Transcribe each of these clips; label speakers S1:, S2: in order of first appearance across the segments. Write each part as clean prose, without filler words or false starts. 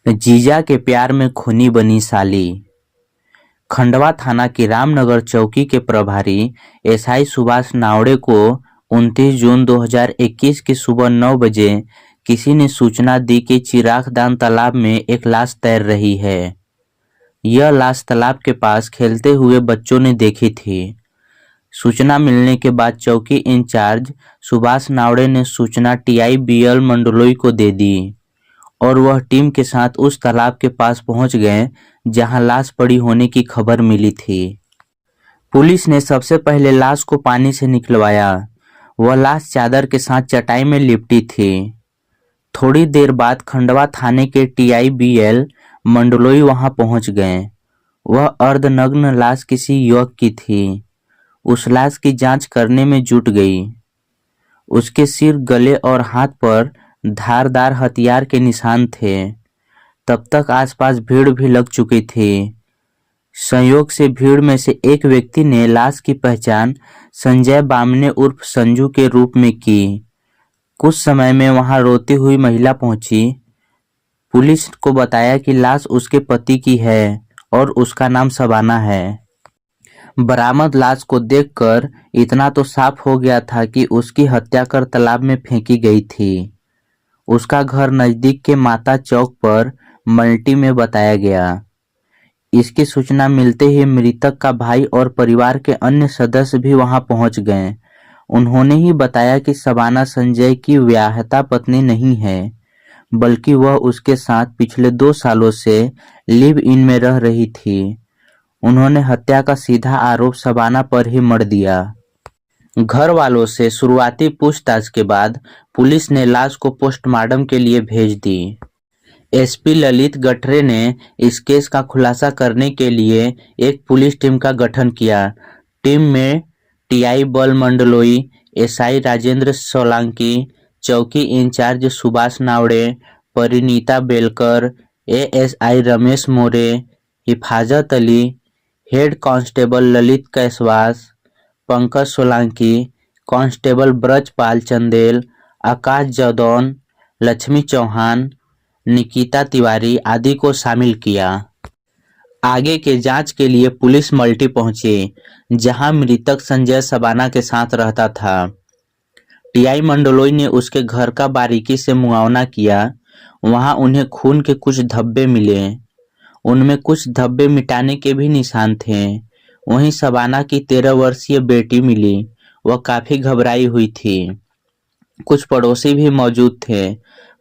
S1: जीजा के प्यार में खूनी बनी साली। खंडवा थाना की रामनगर चौकी के प्रभारी एसआई सुभाष नावड़े को 29 जून 2021 की सुबह 9 बजे किसी ने सूचना दी कि चिरागदान तालाब में एक लाश तैर रही है। यह लाश तालाब के पास खेलते हुए बच्चों ने देखी थी। सूचना मिलने के बाद चौकी इंचार्ज सुभाष नावड़े ने सूचना टीआई-बीएल मंडलोई को दे दी और वह टीम के साथ उस तालाब के पास पहुंच गए जहां लाश पड़ी होने की खबर मिली थी। पुलिस ने सबसे पहले लाश को पानी से निकलवाया। वह लाश चादर के साथ चटाई में लिपटी थी। थोड़ी देर बाद खंडवा थाने के टीआई-बीएल मंडलोई वहां पहुंच गए। वह अर्धनग्न लाश किसी युवक की थी। उस लाश की जांच करने में जुट गई। उसके सिर, गले और हाथ पर धारदार हथियार के निशान थे। तब तक आसपास भीड़ भी लग चुकी थी। संयोग से भीड़ में से एक व्यक्ति ने लाश की पहचान संजय बामने उर्फ संजू के रूप में की। कुछ समय में वहां रोती हुई महिला पहुंची। पुलिस को बताया कि लाश उसके पति की है और उसका नाम शबाना है। बरामद लाश को देखकर इतना तो साफ हो गया था कि उसकी हत्या कर तालाब में फेंकी गई थी। उसका घर नजदीक के माता चौक पर मल्टी में बताया गया। इसकी सूचना मिलते ही मृतक का भाई और परिवार के अन्य सदस्य भी वहां पहुंच गए। उन्होंने ही बताया कि शबाना संजय की विवाहिता पत्नी नहीं है, बल्कि वह उसके साथ पिछले 2 सालों से लिव इन में रह रही थी। उन्होंने हत्या का सीधा आरोप शबाना पर ही मढ़ दिया। घर वालों से शुरुआती पूछताछ के बाद पुलिस ने लाश को पोस्टमार्टम के लिए भेज दी। एसपी ललित गठरे ने इस केस का खुलासा करने के लिए एक पुलिस टीम का गठन किया। टीम में टीआई बल मंडलोई, एसआई राजेंद्र सोलंकी, चौकी incharge Subhash Navade, Parineeta Belkar, ASI Ramesh More, Hifazat Ali, head constable Lalit Kaiswas, Pankaj Solanki, constable Brajpal Chandel, Akash Jadaun, Lakshmi Chauhan, Nikita Tiwari आदि को शामिल किया। आगे के जांच के लिए पुलिस मल्टी पहुंची, जहां मृतक संजय शबाना के साथ रहता था। टीआई मंडलोई ने उसके घर का बारीकी से मुआयना किया। वहां उन्हें खून के कुछ धब्बे मिले। उनमें कुछ धब्बे मिटाने के भी निशान थे। वहीं शबाना की 13 वर्षीय बेटी मिली। वह काफी घबराई हुई थी। कुछ पड़ोसी भी मौजूद थे।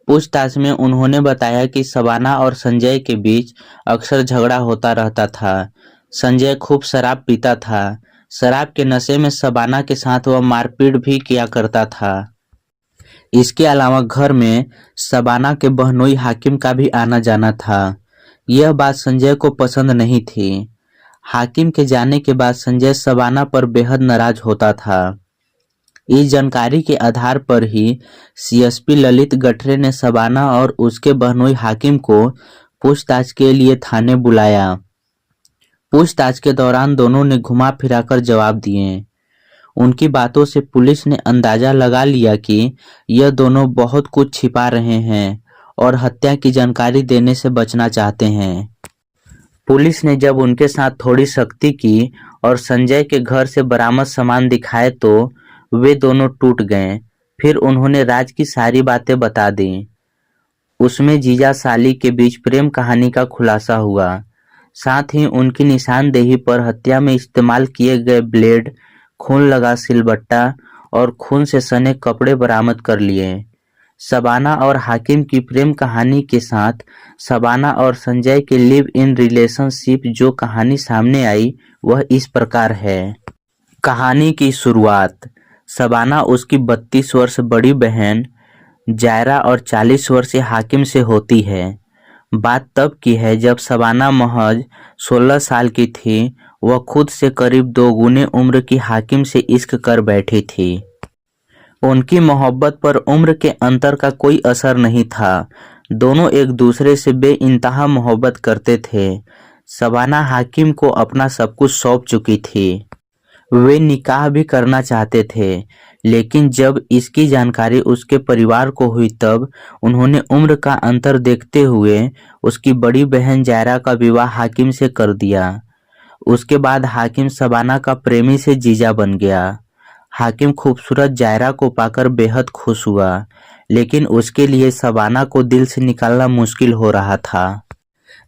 S1: पूछताछ में उन्होंने बताया कि शबाना और संजय के बीच अक्सर झगड़ा होता रहता था। संजय खूब शराब पीता था। शराब के नशे में शबाना के साथ वह मारपीट भी किया करता था। इसके अलावा घर में शबाना के बहनोई हाकिम का भी आना जाना था। यह बात संजय को पसंद नहीं थी। हाकिम के जाने के बाद संजय शबाना पर बेहद नाराज होता था। इस जानकारी के आधार पर ही सीएसपी ललित गठरे ने शबाना और उसके बहनोई हाकिम को पूछताछ के लिए थाने बुलाया। पूछताछ के दौरान दोनों ने घुमा फिराकर जवाब दिए। उनकी बातों से पुलिस ने अंदाजा लगा लिया कि यह दोनों बहुत कुछ छिपा रहे हैं और हत्या की जानकारी देने से बचना चाहते हैं। पुलिस ने जब उनके साथ थोड़ी सख्ती की और संजय के घर से बरामद सामान दिखाए तो वे दोनों टूट गए। फिर उन्होंने राज की सारी बातें बता दी। उसमें जीजा साली के बीच प्रेम कहानी का खुलासा हुआ। साथ ही उनकी निशानदेही पर हत्या में इस्तेमाल किए गए ब्लेड, खून लगा सिलबट्टा और खून से सने कपड़े बरामद कर लिए। शबाना और हाकिम की प्रेम कहानी के साथ शबाना और संजय के लिव इन रिलेशनशिप जो कहानी सामने आई वह इस प्रकार है। कहानी की शुरुआत शबाना उसकी 32 वर्ष बड़ी बहन जायरा और 40 वर्षीय हाकिम से होती है। बात तब की है जब शबाना महज 16 साल की थी। वह खुद से करीब 2 गुने उम्र की हाकिम से इश्क कर बैठी थी। उनकी मोहब्बत पर उम्र के अंतर का कोई असर नहीं था। दोनों एक दूसरे से बेइंतहा मोहब्बत करते थे। शबाना हाकिम को अपना सब कुछ सौंप चुकी थी। वे निकाह भी करना चाहते थे, लेकिन जब इसकी जानकारी उसके परिवार को हुई तब उन्होंने उम्र का अंतर देखते हुए उसकी बड़ी बहन जायरा का विवाह हाकिम से कर दिया। उसके बाद हाकिम शबाना का प्रेमी से जीजा बन गया। हाकिम खूबसूरत जायरा को पाकर बेहद खुश हुआ, लेकिन उसके लिए शबाना को दिल से निकालना मुश्किल हो रहा था।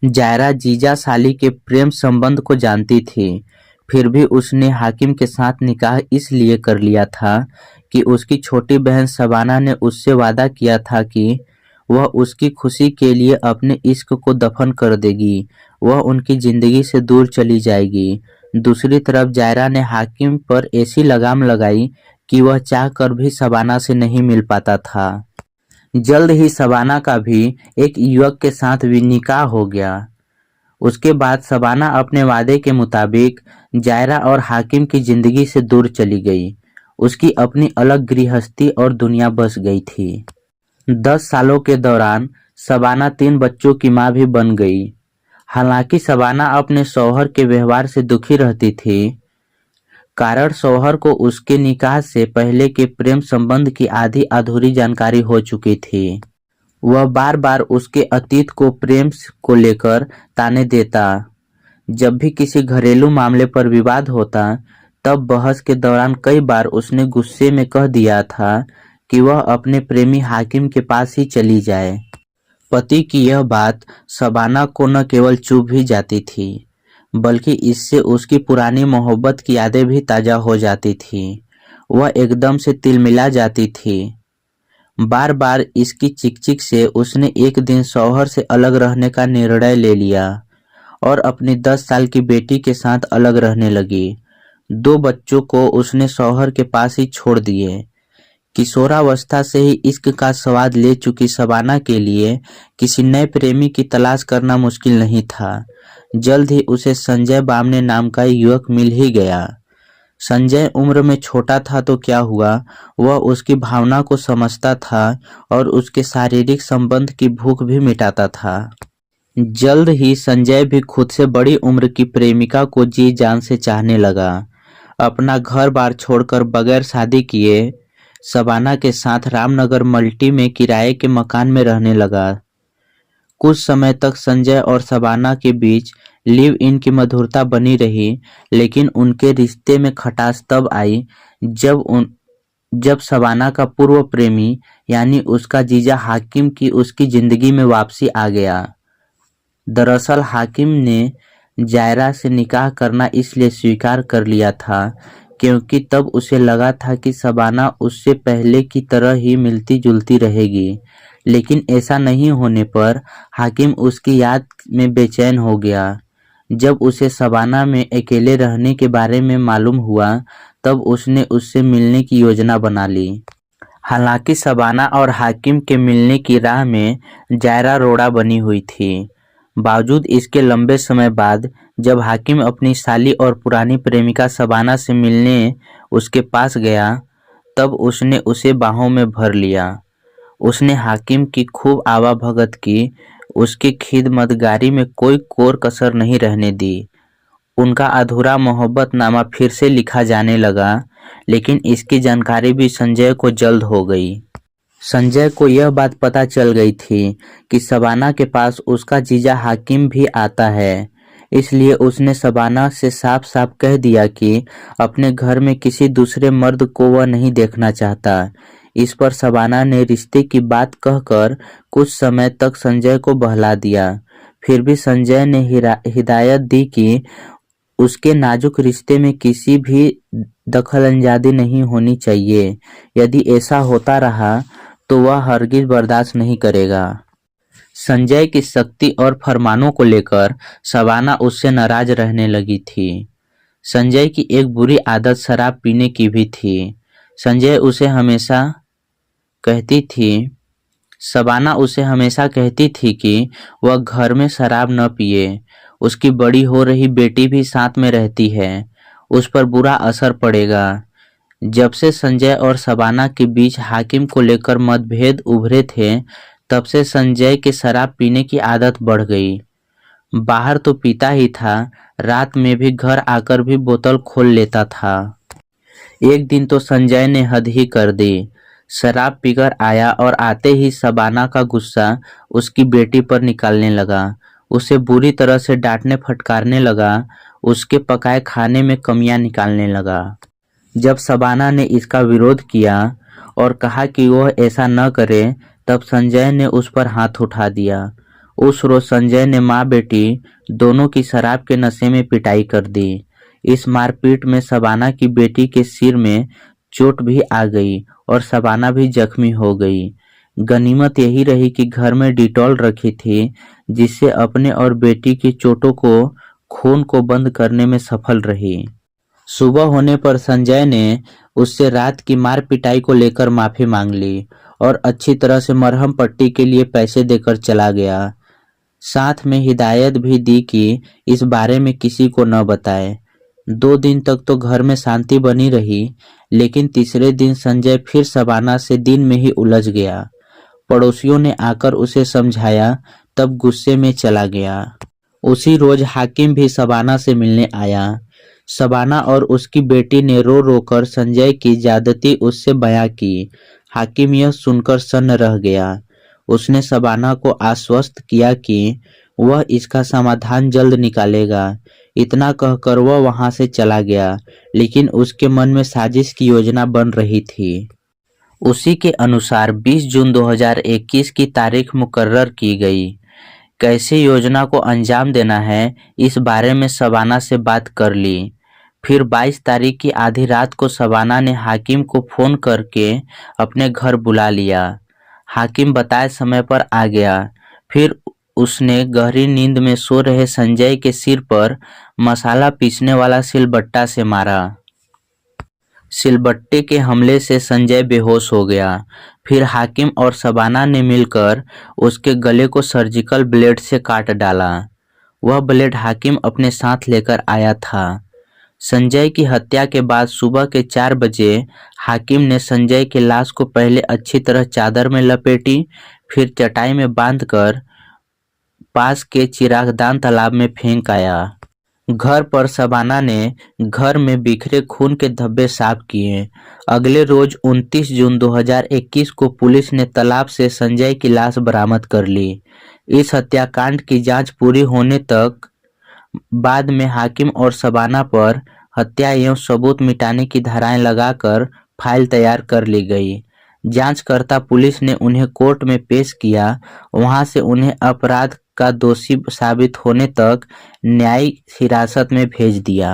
S1: जायरा जीजा साली के प्रेम संबंध को जानती थी, फिर भी उसने हाकिम के साथ निकाह इसलिए कर लिया था कि उसकी छोटी बहन शबाना ने उससे वादा किया था कि वह उसकी खुशी के लिए अपने इश्क को दफन कर देगी, वह उनकी जिंदगी से दूर चली जाएगी। दूसरी तरफ जायरा ने हाकिम पर ऐसी लगाम लगाई कि वह चाहकर भी शबाना से नहीं मिल पाता था। जल्द ही शबाना का भी एक युवक के साथ भी निकाह हो गया। उसके बाद शबाना अपने वादे के मुताबिक जायरा और हाकिम की जिंदगी से दूर चली गई। उसकी अपनी अलग गृहस्थी और दुनिया बस गई थी। 10 सालों के दौरान शबाना 3 बच्चों की मां भी बन गई। हालांकि शबाना अपने शौहर के व्यवहार से दुखी रहती थी, कारण शौहर को उसके निकाह से पहले के प्रेम संबंध की आधी अधूरी जानकारी हो चुकी थी। वह बार बार उसके अतीत को प्रेम को लेकर ताने देता। जब भी किसी घरेलू मामले पर विवाद होता तब बहस के दौरान कई बार उसने गुस्से में कह दिया था कि वह अपने प्रेमी हाकिम के पास ही चली जाए। पति की यह बात शबाना को न केवल चुभ ही जाती थी, बल्कि इससे उसकी पुरानी मोहब्बत की यादें भी ताजा हो जाती थी। वह एकदम से तिलमिला जाती थी। बार बार इसकी चिकचिक से उसने एक दिन शौहर से अलग रहने का निर्णय ले लिया और अपनी 10 साल की बेटी के साथ अलग रहने लगी। 2 बच्चों को उसने शौहर के पास ही छोड़ दिए। किशोरावस्था से ही इश्क का स्वाद ले चुकी शबाना के लिए किसी नए प्रेमी की तलाश करना मुश्किल नहीं था। जल्द ही उसे संजय बामने नाम का युवक मिल ही गया। संजय उम्र में छोटा था तो क्या हुआ, वह उसकी भावना को समझता था और उसके शारीरिक संबंध की भूख भी मिटाता था। जल्द ही संजय भी खुद से बड़ी उम्र की प्रेमिका को जी जान से चाहने लगा। अपना घर बार छोड़कर बगैर शादी किए शबाना के साथ रामनगर मल्टी में किराए के मकान में रहने लगा। कुछ समय तक संजय और शबाना के बीच लिव इन की मधुरता बनी रही, लेकिन उनके रिश्ते में खटास तब आई जब शबाना का पूर्व प्रेमी यानी उसका जीजा हाकिम की उसकी जिंदगी में वापसी आ गया। दरअसल हाकिम ने जायरा से निकाह करना इसलिए स्वीकार कर लिया था क्योंकि तब उसे लगा था कि शबाना उससे पहले की तरह ही मिलती जुलती रहेगी, लेकिन ऐसा नहीं होने पर हाकिम उसकी याद में बेचैन हो गया। जब उसे शबाना में अकेले रहने के बारे में मालूम हुआ तब उसने उससे मिलने की योजना बना ली। हालांकि शबाना और हाकिम के मिलने की राह में जायरा रोड़ा बनी हुई थी। बावजूद इसके लंबे समय बाद जब हाकिम अपनी साली और पुरानी प्रेमिका शबाना से मिलने उसके पास गया तब उसने उसे बाहों में भर लिया। उसने हाकिम की खूब आवाभगत की, उसकी खिदमतगारी में कोई कोर कसर नहीं रहने दी। उनका अधूरा मोहब्बतनामा फिर से लिखा जाने लगा, लेकिन इसकी जानकारी भी संजय को जल्द हो गई। संजय को यह बात पता चल गई थी कि शबाना के पास उसका जीजा हाकिम भी आता है, इसलिए उसने शबाना से साफ साफ कह दिया कि अपने घर में किसी दूसरे मर्द को वह नहीं देखना चाहता। इस पर शबाना ने रिश्ते की बात कहकर कुछ समय तक संजय को बहला दिया। फिर भी संजय ने हिदायत दी कि उसके नाजुक रिश्ते में किसी भी दखलंदाजी नहीं होनी चाहिए। यदि ऐसा होता रहा तो वह हरगिज बर्दाश्त नहीं करेगा। संजय की शक्ति और फरमानों को लेकर शबाना उससे नाराज रहने लगी थी। संजय की एक बुरी आदत शराब पीने की भी थी। शबाना उसे हमेशा कहती थी कि वह घर में शराब न पिए। उसकी बड़ी हो रही बेटी भी साथ में रहती है, उस पर बुरा असर पड़ेगा। जब से संजय और शबाना के बीच हाकिम को लेकर मतभेद उभरे थे तब से संजय के शराब पीने की आदत बढ़ गई। बाहर तो पीता ही था, रात में भी घर आकर भी बोतल खोल लेता था। एक दिन तो संजय ने हद ही कर दी। शराब पीकर आया और आते ही शबाना का गुस्सा उसकी बेटी पर निकालने लगा। उसे बुरी तरह से डांटने फटकारने लगा। उसके पकाए खाने में कमियां निकालने लगा। जब शबाना ने इसका विरोध किया और कहा कि वह ऐसा न करे, तब संजय ने उस पर हाथ उठा दिया। उस रोज संजय ने माँ बेटी दोनों की शराब के नशे में पिटाई कर दी। इस मारपीट में शबाना की बेटी के सिर में चोट भी आ गई और शबाना भी जख्मी हो गई। गनीमत यही रही कि घर में डिटॉल रखी थी, जिससे अपने और बेटी की चोटों को खून को बंद करने में सफल रही। सुबह होने पर संजय ने उससे रात की मार पिटाई को लेकर माफी मांग ली और अच्छी तरह से मरहम पट्टी के लिए पैसे देकर चला गया। साथ में हिदायत भी दी कि इस बारे में किसी को न बताए। 2 दिन तक तो घर में शांति बनी रही, लेकिन तीसरे दिन संजय फिर शबाना से दिन में ही उलझ गया। पड़ोसियों ने आकर उसे समझाया, तब गुस्से में चला गया। उसी रोज हाकिम भी शबाना से मिलने आया। शबाना और उसकी बेटी ने रो रो कर संजय की ज्यादती उससे बयां की। हाकिम यह सुनकर सन्न रह गया। उसने शबाना को आश्वस्त किया कि वह इसका समाधान जल्द निकालेगा। इतना कहकर वह वहां से चला गया, लेकिन उसके मन में साजिश की योजना बन रही थी। उसी के अनुसार 20 जून 2021 की तारीख मुकर्रर की गई। कैसे योजना को अंजाम देना है, इस बारे में शबाना से बात कर ली। फिर 22 तारीख की आधी रात को शबाना ने हाकिम को फोन करके अपने घर बुला लिया। हाकिम बताए समय पर आ गया। फिर उसने गहरी नींद में सो रहे संजय के सिर पर मसाला पीसने वाला सिलबट्टा से मारा। सिलबट्टे के हमले से संजय बेहोश हो गया। फिर हाकिम और शबाना ने मिलकर उसके गले को सर्जिकल ब्लेड से काट डाला। वह ब्लेड हाकिम अपने साथ लेकर आया था। संजय की हत्या के बाद सुबह के 4 बजे हाकिम ने संजय की लाश को पहले अच्छी तरह चादर में लपेटी, फिर चटाई में बांधकर पास के चिरागदान तालाब में फेंक आया। घर पर शबाना ने घर में बिखरे खून के धब्बे साफ किए। अगले रोज 29 जून 2021 को पुलिस ने तालाब से संजय की लाश बरामद कर ली। इस हत्याकांड की जांच पूरी होने तक बाद में हाकिम और शबाना पर हत्या एवं सबूत मिटाने की धाराएं लगाकर फाइल तैयार कर ली गई। जांचकर्ता पुलिस ने उन्हें कोर्ट में पेश किया। वहां से उन्हें अपराध का दोषी साबित होने तक न्यायिक हिरासत में भेज दिया।